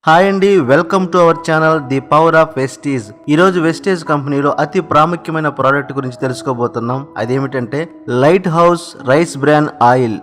Hi అండి, welcome to our channel the power of Vestige. ఈ రోజు వెస్టేజ్ కంపెనీలో అతి ప్రాముఖ్యమైన ప్రోడక్ట్ గురించి తెలుసుకోబోతున్నాం. అదేమిటంటే light house rice bran oil.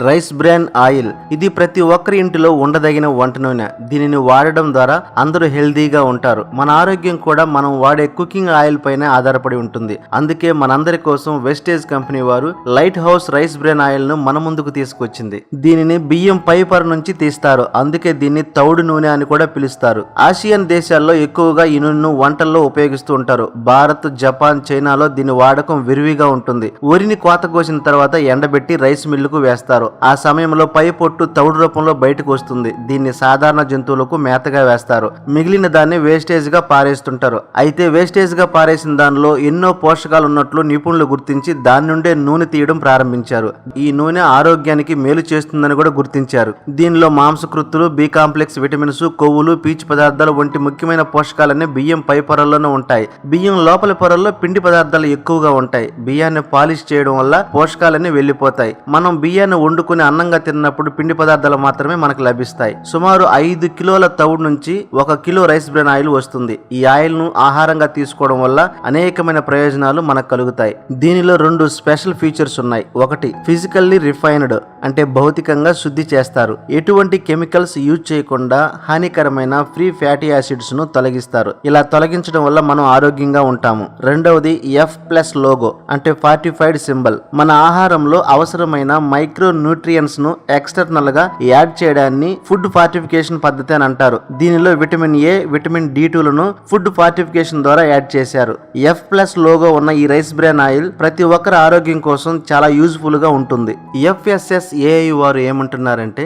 Rice bran oil ఇది ప్రతి ఒక్కరి ఇంటిలో ఉండదగిన వంట నూనె. దీనిని వాడడం ద్వారా అందరూ హెల్దీగా ఉంటారు. మన ఆరోగ్యం కూడా మనం వాడే కుకింగ్ ఆయిల్ పైన ఆధారపడి ఉంటుంది. అందుకే మనందరి కోసం వెస్టేజ్ కంపెనీ వారు light house rice bran oil ను మన ముందుకు తీసుకొచ్చింది. దీనిని బియ్యం పై పొర నుంచి తీస్తారు. అందుకే దీన్ని తౌడు నూనె అని కూడా పిలుస్తారు. ఆసియన్ దేశాల్లో ఎక్కువగా ఈ నూనెను వంటల్లో ఉపయోగిస్తూ ఉంటారు. భారత్, జపాన్, చైనాలో దీని వాడకం విరివిగా ఉంటుంది. వరిని కోత కోసిన తర్వాత ఎండబెట్టి రైస్ మిల్లుకు వేస్తారు. ఆ సమయంలో పై పొట్టు తౌడు రూపంలో బయటకు వస్తుంది. దీన్ని సాధారణ జంతువులకు మేతగా వేస్తారు. మిగిలిన దాన్ని వేస్టేజ్ గా పారేస్తుంటారు. అయితే వేస్టేజ్ గా పారేసిన దానిలో ఎన్నో పోషకాలు ఉన్నట్లు నిపుణులు గుర్తించి దాని నుండే నూనె తీయడం ప్రారంభించారు. ఈ నూనె ఆరోగ్యానికి మేలు చేస్తుందని కూడా గుర్తించారు. దీనిలో మాంసకృత్తులు, బి కాంప్లెక్స్ విటమిన్స్, కొవ్వులు, పీచు పదార్థాలు వంటి ముఖ్యమైన పోషకాలన్నీ బియ్యం పై పొరల్లోనే ఉంటాయి. బియ్యం లోపలి పొరల్లో పిండి పదార్థాలు ఎక్కువగా ఉంటాయి. బియ్యాన్ని పాలిష్ చేయడం వల్ల పోషకాలన్నీ వెళ్లిపోతాయి. మనం బియ్యాన్ని వండుకుని అన్నంగా తిన్నప్పుడు పిండి పదార్థాలు మాత్రమే మనకు లభిస్తాయి. సుమారు 5 కిలోల తౌడు నుంచి 1 కిలో రైస్ బ్రాన్ ఆయిల్ వస్తుంది. ఈ ఆయిల్ ను ఆహారంగా తీసుకోవడం వల్ల అనేకమైన ప్రయోజనాలు మనకు కలుగుతాయి. దీనిలో 2 స్పెషల్ ఫీచర్స్ ఉన్నాయి. ఒకటి, ఫిజికల్లీ రిఫైన్డ్ అంటే భౌతికంగా శుద్ధి చేస్తారు. ఎటువంటి కెమికల్స్ యూజ్ చేయకుండా హానికరమైన ఫ్రీ ఫ్యాటీ యాసిడ్స్ ను తొలగిస్తారు. ఇలా తొలగించడం వల్ల మనం ఆరోగ్యంగా ఉంటాము. రెండవది F+ లోగో అంటే ఫార్టిఫైడ్ సింబల్. మన ఆహారంలో అవసరమైన మైక్రో న్యూట్రియన్స్ ను ఎక్స్టర్నల్ గా యాడ్ చేయడాన్ని ఫుడ్ ఫార్టిఫికేషన్ పద్ధతి అని అంటారు. దీనిలో విటమిన్ ఏ, విటమిన్ D2 లను ఫుడ్ ఫార్టిఫికేషన్ ద్వారా యాడ్ చేశారు. F+ లోగో ఉన్న ఈ రైస్ బ్రాన్ ఆయిల్ ప్రతి ఒక్కరి ఆరోగ్యం కోసం చాలా యూజ్ఫుల్ గా ఉంటుంది. FSSAI వారు ఏమంటున్నారంటే,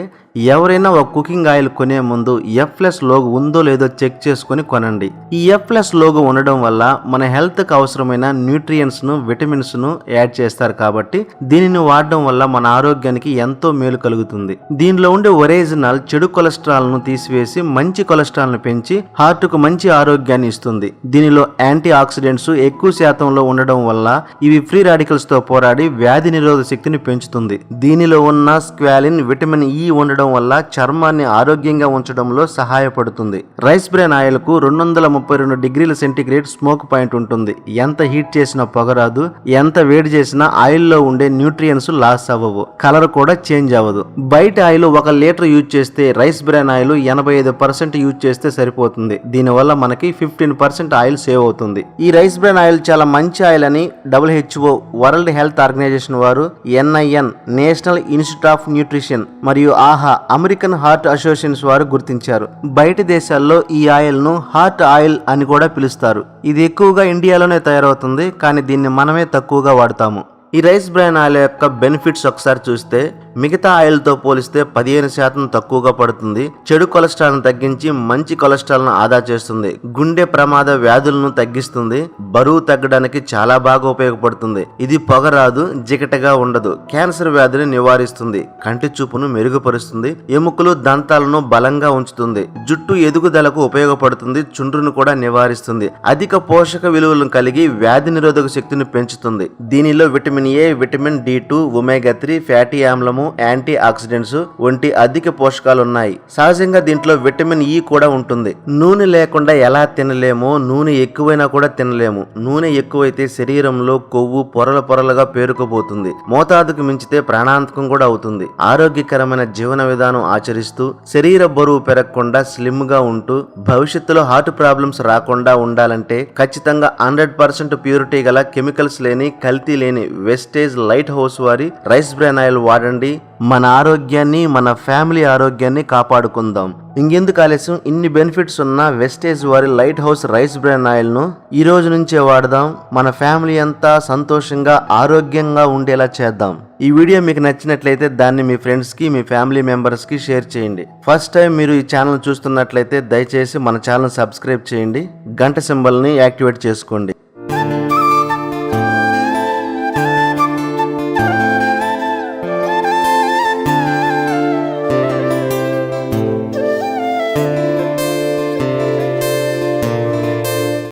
ఎవరైనా ఒక కుకింగ్ ఆయిల్ కొనే ముందు F+ లోగో ఉందో లేదో చెక్ చేసుకుని కొనండి. ఈ F+ లోగో ఉండడం వల్ల మన హెల్త్ కు అవసరమైన న్యూట్రియన్స్ ను, విటమిన్స్ ను యాడ్ చేస్తారు. కాబట్టి దీనిని వాడడం వల్ల మన ఆరోగ్యానికి ఎంతో మేలు కలుగుతుంది. దీనిలో ఉండే ఒరిజినల్ చెడు కొలెస్ట్రాల్ ను తీసివేసి మంచి కొలెస్ట్రాల్ ను పెంచి హార్ట్ కు మంచి ఆరోగ్యాన్ని ఇస్తుంది. దీనిలో యాంటీ ఆక్సిడెంట్స్ ఎక్కువ శాతంలో ఉండడం వల్ల ఇవి ఫ్రీ రాడికల్స్ తో పోరాడి వ్యాధి నిరోధక శక్తిని పెంచుతుంది. దీనిలో ఉన్న స్క్వాలిన్, విటమిన్ E ఉండడం వల్ల చర్మాన్ని ఆరోగ్యంగా ఉంచడంలో సహాయపడుతుంది. రైస్ బ్రాన్ ఆయిల్ కు 232 డిగ్రీల సెంటీగ్రేడ్ స్మోక్ పాయింట్ ఉంటుంది. ఎంత హీట్ చేసినా పొగరాదు, ఎంత వేడి చేసినా ఆయిల్ లో ఉండే న్యూట్రియన్స్ లాస్ అవ్వవు, కలర్ కూడా చేంజ్ అవ్వదు. బయట ఆయిల్ 1 లీటర్ యూజ్ చేస్తే రైస్ బ్రాన్ ఆయిల్ 85% యూజ్ చేస్తే సరిపోతుంది. దీనివల్ల మనకి 15% ఆయిల్ సేవ్ అవుతుంది. ఈ రైస్ బ్రాన్ ఆయిల్ చాలా మంచి ఆయిల్ అని WHO వరల్డ్ హెల్త్ ఆర్గనైజేషన్ వారు, NIN national institute of nutrition మరియు ఆహా అమెరికన్ హార్ట్ అసోసియేషన్స్ వారు గుర్తించారు. బయట దేశాల్లో ఈ ఆయిల్ ను హార్ట్ ఆయిల్ అని కూడా పిలుస్తారు. ఇది ఎక్కువగా ఇండియాలోనే తయారవుతుంది, కానీ దీన్ని మనమే తక్కువగా వాడతాము. ఈ రైస్ బ్రాన్ ఆయిల్ యొక్క బెనిఫిట్స్ ఒకసారి చూస్తే, మిగతా ఆయిల్ తో పోలిస్తే 15% తక్కువగా పడుతుంది. చెడు కొలెస్ట్రాల్ ను తగ్గించి మంచి కొలెస్ట్రాల్ ను ఆదా చేస్తుంది. గుండె ప్రమాద వ్యాధులను తగ్గిస్తుంది. బరువు తగ్గడానికి చాలా బాగా ఉపయోగపడుతుంది. ఇది పొగరాదు, జిగటగా ఉండదు. క్యాన్సర్ వ్యాధిని నివారిస్తుంది. కంటి చూపును మెరుగుపరుస్తుంది. ఎముకలు, దంతాలను బలంగా ఉంచుతుంది. జుట్టు ఎదుగుదలకు ఉపయోగపడుతుంది. చుండ్రును కూడా నివారిస్తుంది. అధిక పోషక విలువలను కలిగి వ్యాధి నిరోధక శక్తిని పెంచుతుంది. దీనిలో vitamin A, vitamin D2, omega 3 fatty ఆమ్లము, యాంటీ ఆక్సిడెంట్స్ వంటి అధిక పోషకాలు ఉన్నాయి. సహజంగా దీంట్లో విటమిన్ E కూడా ఉంటుంది. నూనె లేకుండా ఎలా తినలేమో, నూనె ఎక్కువైనా కూడా తినలేము. నూనె ఎక్కువైతే శరీరంలో కొవ్వు పొరల పొరలుగా పేరుకుపోతుంది. మోతాదుకు మించితే ప్రాణాంతకం కూడా అవుతుంది. ఆరోగ్యకరమైన జీవన విధానం ఆచరిస్తూ శరీర బరువు పెరగకుండా స్లిమ్ గా ఉంటూ భవిష్యత్తులో హార్ట్ ప్రాబ్లమ్స్ రాకుండా ఉండాలంటే ఖచ్చితంగా 100% ప్యూరిటీ గల, కెమికల్స్ లేని, కల్తీ లేని వెస్టేజ్ లైట్ హౌస్ వారి రైస్ బ్రాన్ ఆయిల్ వాడండి. మన ఆరోగ్యాన్ని, మన ఫ్యామిలీ ఆరోగ్యాన్ని కాపాడుకుందాం. ఇంకెందుకు ఆలస్యం, ఇన్ని బెనిఫిట్స్ ఉన్న వెస్టేజ్ వారి light house rice bran oil ను ఈ రోజు నుంచే వాడదాం. మన ఫ్యామిలీ అంతా సంతోషంగా, ఆరోగ్యంగా ఉండేలా చేద్దాం. ఈ వీడియో మీకు నచ్చినట్లయితే దాన్ని మీ ఫ్రెండ్స్ కి, మీ ఫ్యామిలీ మెంబర్స్ కి షేర్ చేయండి. ఫస్ట్ టైం మీరు ఈ ఛానల్ చూస్తున్నట్లయితే దయచేసి మన ఛానల్ సబ్స్క్రైబ్ చేయండి. గంట సింబల్ ని యాక్టివేట్ చేసుకోండి.